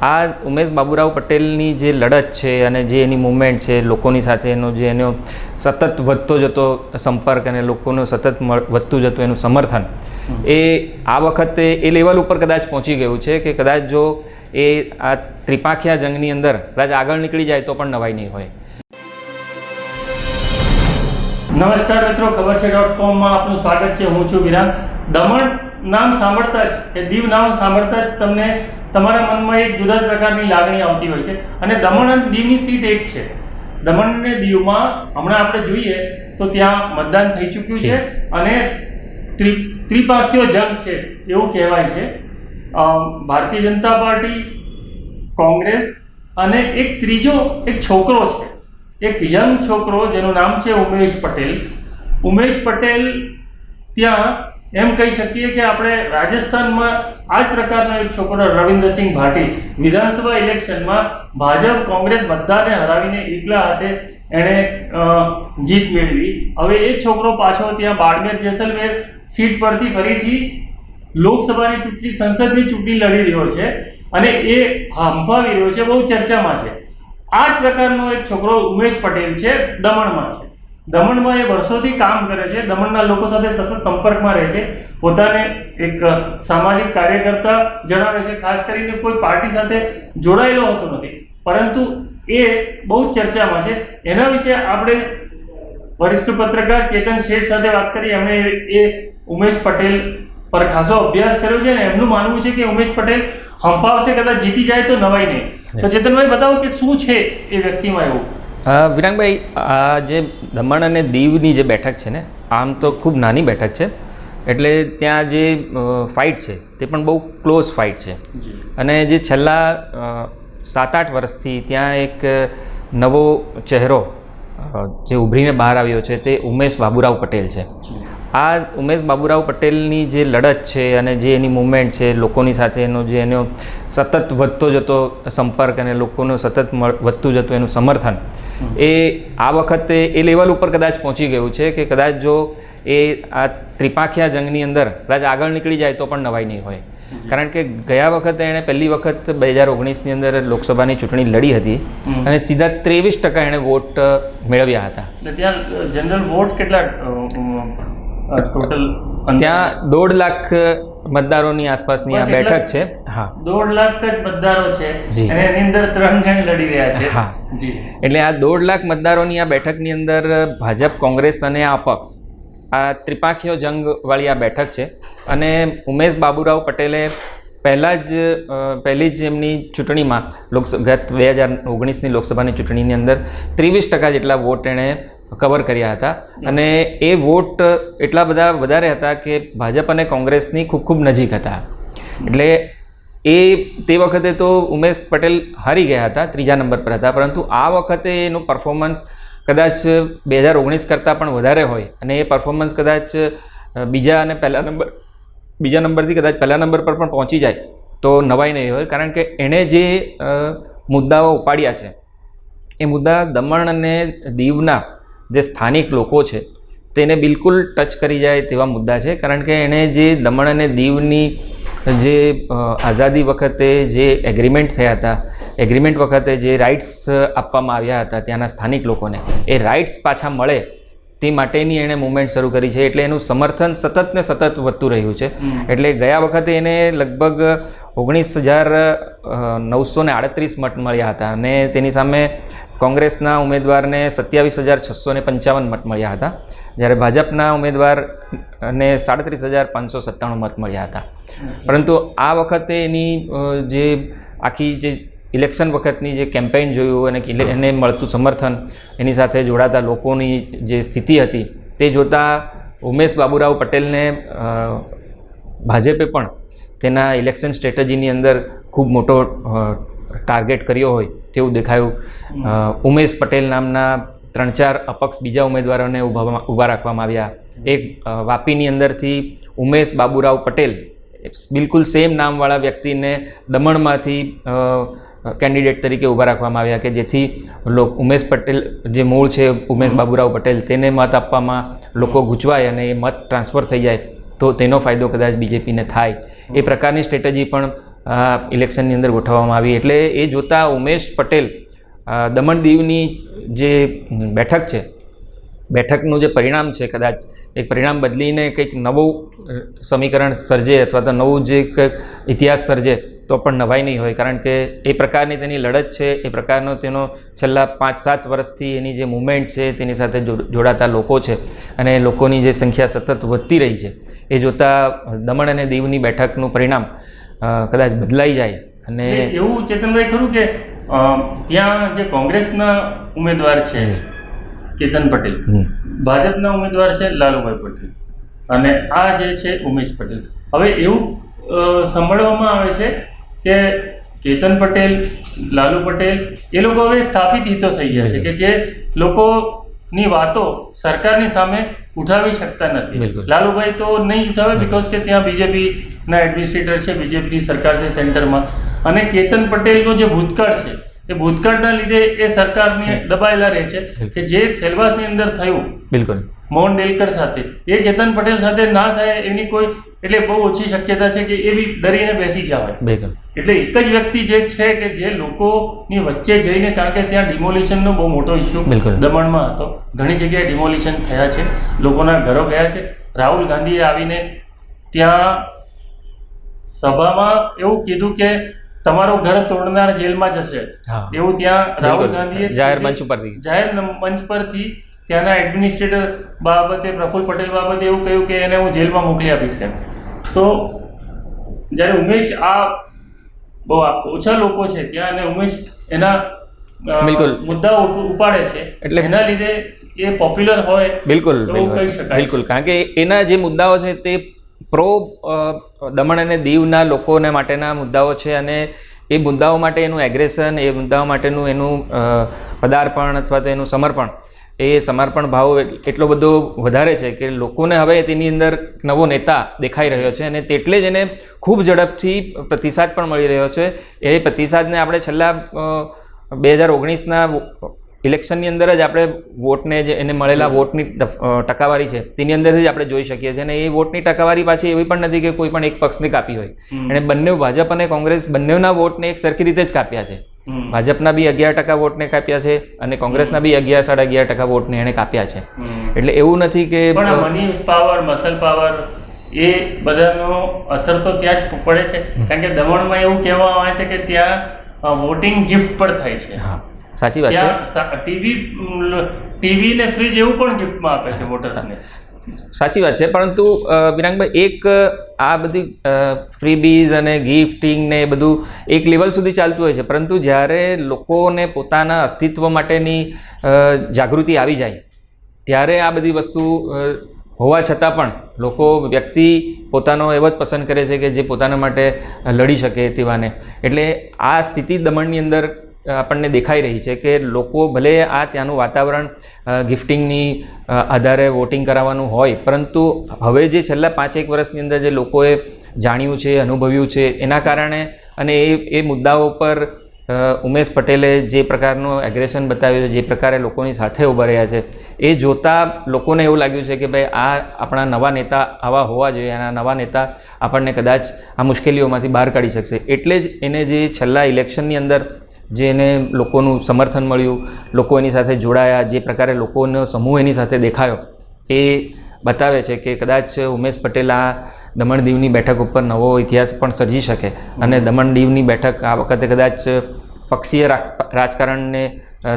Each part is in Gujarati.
આ ઉમેશ બાબુરાવ પટેલની જે લડત છે અને જે એની મૂવમેન્ટ છે, લોકોની સાથે એનો જે એનો સતત વધતો જતો સંપર્ક અને લોકોનું સતત વધતું જતું એનું સમર્થન, એ આ વખતે એ લેવલ ઉપર કદાચ પહોંચી ગયું છે કે કદાચ જો એ આ ત્રિપાંખિયા જંગની અંદર કદાચ આગળ નીકળી જાય તો પણ નવાઈ નહીં હોય. નમસ્કાર મિત્રો, ખબર છે .com આપનું સ્વાગત છે. હું છું વિરામ. દમણ નામ સાંભળતા જ, દીવ નામ સાંભળતા જ તમને તમારા મનમાં એક જુદા જ પ્રકારની લાગણી આવતી હોય છે. અને દમણ અને દીવની સીટ એક છે. દમણ અને દીવમાં હમણાં આપણે જોઈએ તો ત્યાં મતદાન થઈ ચૂક્યું છે અને ત્રિપાંખિયો જંગ છે એવું કહેવાય છે. ભારતીય જનતા પાર્ટી, કોંગ્રેસ અને એક ત્રીજો એક છોકરો છે, એક યંગ છોકરો જેનું નામ છે ઉમેશ પટેલ. ઉમેશ પટેલ ત્યાં એમ કહી શકીએ કે આપણે રાજસ્થાનમાં આ જ પ્રકારનો એક છોકરો રવિન્દ્રસિંહ ભાટી વિધાનસભા ઇલેક્શનમાં ભાજપ કોંગ્રેસ બધાને હરાવીને એકલા હાથે એણે જીત મેળવી. હવે એ છોકરો પાછો ત્યાં બાડમેર જેસલમેર સીટ પરથી ફરીથી લોકસભાની ચૂંટણી, સંસદની ચૂંટણી લડી રહ્યો છે અને એ હંફાવી રહ્યો છે, બહુ ચર્ચામાં છે. આ જ પ્રકારનો એક છોકરો ઉમેશ પટેલ છે, દમણમાં છે. દમણમાં એ વર્ષોથી કામ કરે છે, દમણના લોકો સાથે સતત સંપર્કમાં રહે છે, પોતાને એક સામાજિક કાર્યકર્તા જણાવે છે. ખાસ કરીને કોઈ પાર્ટી સાથે જોડાયેલો હોતો નથી, પરંતુ એ બહુ ચર્ચામાં છે. એના વિશે આપણે વરિષ્ઠ પત્રકાર ચેતન શેઠ સાથે વાત કરી. એમણે એ ઉમેશ પટેલ પર ખાસો અભ્યાસ કર્યો છે અને એમનું માનવું છે કે ઉમેશ પટેલ હંફાવશે, કદાચ જીતી જાય તો નવાઈ નહીં. તો ચેતનભાઈ બતાવો કે શું છે એ વ્યક્તિમાં એવું. વિરાંગભાઈ, આ જે દમણ અને દીવની જે બેઠક છે ને, આમ તો ખૂબ નાની બેઠક છે, એટલે ત્યાં જે ફાઇટ છે તે પણ બહુ ક્લોઝ ફાઇટ છે. અને જે છેલ્લા 7-8 વર્ષથી ત્યાં એક નવો ચહેરો જે ઉભરીને બહાર આવ્યો છે તે ઉમેશ બાબુરાવ પટેલ છે. આ ઉમેશ બાબુરાવ પટેલની જે લડત છે અને જે એની મૂવમેન્ટ છે, લોકોની સાથે એનો જે એનો સતત વધતો જતો સંપર્ક અને લોકોનું સતત વધતું જતું એનું સમર્થન, એ આ વખતે એ લેવલ ઉપર કદાચ પહોંચી ગયું છે કે કદાચ જો એ આ ત્રિપાંખિયા જંગની અંદર કદાચ આગળ નીકળી જાય તો પણ નવાઈ નહીં હોય. કારણ કે ગયા વખતે એણે પહેલી વખત 2019ની અંદર લોકસભાની ચૂંટણી લડી હતી અને સીધા 23% એણે વોટ મેળવ્યા હતા. ત્યાં જનરલ વોટ કેટલા ટોટલ? ત્યાં 1.5 લાખ મતદારોની આસપાસની આ બેઠક છે. હા, 1.5 લાખ જ મતદારો છે અને એની અંદર 3 જણ લડી રહ્યા છે. હા જી, એટલે આ 1.5 લાખ મતદારોની આ બેઠકની અંદર ભાજપ, કોંગ્રેસ અને આ અપક્ષ, આ ત્રિપાંખિયો જંગવાળી આ બેઠક છે. અને ઉમેશ બાબુરાવ પટેલે પહેલી જ એમની ચૂંટણીમાં ગત 2019ની લોકસભાની ચૂંટણીની અંદર 23% જેટલા વોટ એણે કવર કર્યા હતા. અને એ વોટ એટલા બધા વધારે હતા કે ભાજપ અને કોંગ્રેસની ખૂબ નજીક હતા. એટલે તે વખતે તો ઉમેશ પટેલ હારી ગયા હતા, 3જા નંબર પર હતા. પરંતુ આ વખતે એનું પરફોર્મન્સ કદાચ 2019 કરતાં પણ વધારે હોય અને એ પરફોર્મન્સ કદાચ બીજા નંબરથી કદાચ પહેલા નંબર પર પણ પહોંચી જાય તો નવાઈ નહીં હોય. કારણ કે એણે જે મુદ્દાઓ ઉપાડ્યા છે એ મુદ્દા દમણ અને દીવના જે સ્થાનિક લોકો છે તેને બિલકુલ ટચ કરી જાય તેવા મુદ્દા છે. કારણ કે એણે જે દમણ અને દીવની જે આઝાદી વખતે જે એગ્રીમેન્ટ થયા હતા, એગ્રીમેન્ટ વખતે જે રાઇટ્સ આપવામાં આવ્યા હતા ત્યાંના સ્થાનિક લોકોને, એ રાઇટ્સ પાછા મળે તે માટેની એણે મૂવમેન્ટ શરૂ કરી છે. એટલે એનું સમર્થન સતત ને સતત વધતું રહ્યું છે. એટલે ગયા વખતે એને લગભગ 19,938 મત મળ્યા હતા અને તેની સામે કોંગ્રેસના ઉમેદવારને 27,655 મત મળ્યા હતા, જ્યારે ભાજપના ઉમેદવારને 37,597 મત મળ્યા હતા. પરંતુ આ વખતે એની જે આખી જે ઇલેક્શન વખતની જે કેમ્પેઇન જોયું અને એને મળતું સમર્થન, એની સાથે જોડાતા લોકોની જે સ્થિતિ હતી તે જોતાં ઉમેશ બાબુરાવ પટેલને ભાજપે પણ તેના ઇલેક્શન સ્ટ્રેટેજીની અંદર ખૂબ મોટો ટાર્ગેટ કર્યો હોય તેવું દેખાયું. ઉમેશ પટેલ નામના 3-4 અપક્ષ બીજા ઉમેદવારોને ઊભા રાખવામાં આવ્યા. એક વાપીની અંદરથી ઉમેશ બાબુરાવ પટેલ, બિલકુલ સેમ નામવાળા વ્યક્તિને દમણમાંથી કેન્ડિડેટ તરીકે ઊભા રાખવામાં આવ્યા કે જેથી ઉમેશ પટેલ જે મૂળ છે ઉમેશ બાબુરાવ પટેલ, તેને મત આપવામાં લોકો ગૂંચવાય અને એ મત ટ્રાન્સફર થઈ જાય તો તેનો ફાયદો કદાચ બીજેપીને થાય. એ પ્રકારની સ્ટ્રેટેજી પણ આ ઇલેક્શનની અંદર ગોઠવવામાં આવી. એટલે એ જોતાં ઉમેશ પટેલ દમણ દીવની જે બેઠક છે, બેઠકનું જે પરિણામ છે, કદાચ એક પરિણામ બદલીને કંઈક નવું સમીકરણ સર્જે અથવા તો નવું જે કંઈક ઇતિહાસ સર્જે તો પણ નવાઈ નહીં હોય. કારણ કે એ પ્રકારની તેની લડત છે, એ પ્રકારનો તેનો છેલ્લા 5-7 વર્ષથી એની જે મુવમેન્ટ છે, તેની સાથે જોડાતા લોકો છે અને લોકોની જે સંખ્યા સતત વધતી રહી છે, એ જોતાં દમણ અને દીવની બેઠકનું પરિણામ કદાચ બદલાઈ જાય. અને એવું ચેતનભાઈ ખરું કે ત્યાં જે કોંગ્રેસના ઉમેદવાર છે કેતન પટેલ, ભાજપના ઉમેદવાર છે લાલુભાઈ પટેલ અને આ જે છે ઉમેશ પટેલ, હવે એવું સાંભળવામાં આવે છે કે કેતન પટેલ, લાલુ પટેલ એ લોકો હવે સ્થાપિત હિતો થઈ ગયા છે કે જે લોકોની વાતો સરકારની સામે ઉઠાવી શકતા નથી. લાલુભાઈ તો નહીં ઉઠાવે બીકોઝ કે ત્યાં બીજેપીના એડમિનિસ્ટ્રેટર છે, બીજેપીની સરકાર છે સેન્ટરમાં, અને કેતન પટેલનો જે ભૂતકાળ છે એ ભૂતકાળના લીધે એ સરકારને દબાયેલા રહે છે કે જે સેલવાસની અંદર થયું બિલકુલ મોહન ડેલકર સાથે, એ કેતન પટેલ સાથે ના થાય એની કોઈ એટલે બહુ ઓછી શક્યતા છે કે એ બી ડરીને બેસી ગયા હોય. એટલે એક જ વ્યક્તિ જે છે કે જે લોકોની વચ્ચે જઈને, કારણ કે ત્યાં ડિમોલિશનનો બહુ મોટો ઇસ્યુ દમણમાં હતો, ઘણી જગ્યાએ ડિમોલિશન થયા છે, લોકોના ઘરો ગયા છે. રાહુલ ગાંધીએ આવીને ત્યાં સભામાં એવું કીધું કે તમારો ઘર તોડનાર જેલમાં જશે, એવું ત્યાં રાહુલ ગાંધીએ જાહેર મંચ પરથી ત્યાંના એડમિનિસ્ટ્રેટર બાબતે, પ્રફુલ્લ પટેલ બાબતે એવું કહ્યું કે એને હું જેલમાં મોકલી આપીશ એમ. તો જ્યારે ઉમેશ, આ બહુ ઓછા લોકો છે ત્યાં, અને ઉમેશ એના મુદ્દાઓ ઉપાડે છે, એટલે એના લીધે એ પોપ્યુલર હોય બિલકુલ કહી શકાય. બિલકુલ, કારણ કે એના જે મુદ્દાઓ છે તે પ્રો દમણ અને દીવના લોકોને માટેના મુદ્દાઓ છે, અને એ મુદ્દાઓ માટે એનું એગ્રેશન, એ મુદ્દાઓ માટેનું એનું પદાર્પણ અથવા તો એનું સમર્પણ ભાવ એટલો બધો વધારે છે કે લોકોને હવે તેની અંદર નવો નેતા દેખાઈ રહ્યો છે, અને તેટલે જ એને ખૂબ ઝડપથી પ્રતિસાદ પણ મળી રહ્યો છે. એ પ્રતિસાદને આપણે છેલ્લા 2019ના ઇલેક્શનની અંદર જ આપણે વોટને જે એને મળેલા વોટની ટકાવારી છે તેની અંદરથી જ આપણે જોઈ શકીએ છીએ. અને એ વોટની ટકાવારી પાછી એવી પણ નથી કે કોઈ પણ એક પક્ષને કાપી હોય, અને બંને ભાજપ અને કોંગ્રેસ બંનેના વોટને એક સરખી રીતે જ કાપ્યા છે. ભાજપના બી 11% વોટને કાપ્યા છે અને કોંગ્રેસના બી 11-11.5% વોટને એને કાપ્યા છે. એટલે એવું નથી કે મની પાવર, મસલ પાવર, એ બધાનો અસર તો ત્યાં જ પડે છે. કારણ કે દમણમાં એવું કહેવામાં આવે છે કે ત્યાં વોટિંગ ગિફ્ટ પણ થાય છે. હા, સાચી વાત છે. ટીવી ને ફ્રીજ એવું પણ ગિફ્ટમાં આપે છે વોટર્સને. સાચી વાત છે. પરંતુ વિરાંગભાઈ, એક આ બધી ફ્રીબીઝ અને ગિફ્ટિંગ ને એ બધું એક લેવલ સુધી ચાલતું હોય છે, પરંતુ જ્યારે લોકોને પોતાના અસ્તિત્વ માટેની જાગૃતિ આવી જાય ત્યારે આ બધી વસ્તુ હોવા છતાં પણ લોકો વ્યક્તિ પોતાનો એવો જ પસંદ કરે છે કે જે પોતાના માટે લડી શકે તેવાને. એટલે આ સ્થિતિ દમણની અંદર આપણને દેખાઈ રહી છે કે લોકો ભલે આ ત્યાંનું વાતાવરણ ગિફ્ટિંગની આધારે વોટિંગ કરાવવાનું હોય, પરંતુ હવે જે છેલ્લા 5-1 વર્ષની અંદર જે લોકોએ જાણ્યું છે, અનુભવ્યું છે, એના કારણે અને એ મુદ્દાઓ પર ઉમેશ પટેલે જે પ્રકારનું એગ્રેશન બતાવ્યું છે, જે પ્રકારે લોકોની સાથે ઊભા રહ્યા છે, એ જોતાં લોકોને એવું લાગ્યું છે કે ભાઈ આ આપણા નવા નેતા આવા હોવા જોઈએ, અને નવા નેતા આપણને કદાચ આ મુશ્કેલીઓમાંથી બહાર કાઢી શકશે. એટલે જ એને જે છેલ્લા ઇલેક્શનની અંદર જે એને લોકોનું સમર્થન મળ્યું, લોકો એની સાથે જોડાયા, જે પ્રકારે લોકોનો સમૂહ એની સાથે દેખાયો, એ બતાવે છે કે કદાચ ઉમેશ પટેલ આ દમણ દીવની બેઠક ઉપર નવો ઇતિહાસ પણ સર્જી શકે, અને દમણ દીવની બેઠક આ વખતે કદાચ પક્ષીય રાજકારણને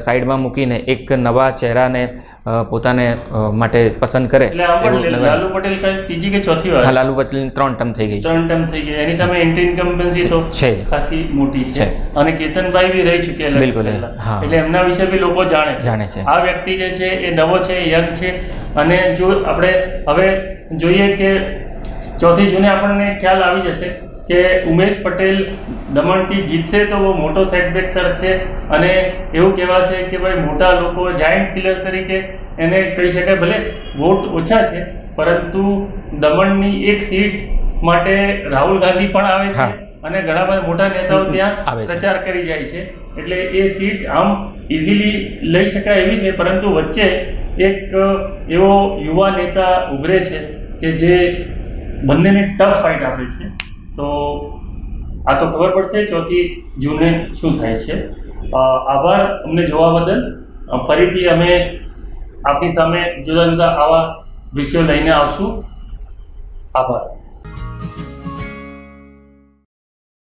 સાઈડમાં મૂકીને એક નવા ચહેરાને પોતાને માટે પસંદ કરે. લાલુ પટેલ ત્રીજી કે ચોથી વાર? હા, લાલુ પટેલ 3 ટર્મ થઈ ગઈ. 3 ટર્મ થઈ ગઈ. એની સામે એન્ટી ઇન્કમ્બન્સી તો છે ખાસી મોટી છે, અને કેતનભાઈ બી રહી ચૂક્યા. બિલકુલ. એટલે એમના વિશે બી લોકો જાણે છે. આ વ્યક્તિ જે છે એ નવો છે, યંગ છે, અને જો આપણે હવે જોઈએ કે 4 જૂને આપણને ખ્યાલ આવી જશે કે ઉમેશ પટેલ દમણથી જીતશે તો બહુ મોટો સેટબેક સરશે, અને એવું કહેવાશે કે ભાઈ મોટા લોકો જાયન્ટ કિલર તરીકે એને કહી શકાય. ભલે વોટ ઓછા છે, પરંતુ દમણની એક સીટ માટે રાહુલ ગાંધી પણ આવે છે, અને ઘણા બધા મોટા નેતાઓ ત્યાં પ્રચાર કરી જાય છે. એટલે એ સીટ આમ ઇઝીલી લઈ શકાય એવી છે, પરંતુ વચ્ચે એક એવો યુવા નેતા ઉભરે છે કે જે બંનેને ટફ ફાઇટ આપે છે. તો આ તો ખબર પડશે 4મી જૂને શું થાય છે. આભાર અમને જોવા બદલ. ફરીથી અમે આપની સામે જુદા જુદા આવા વિષયો લઈને આવશું. આભાર.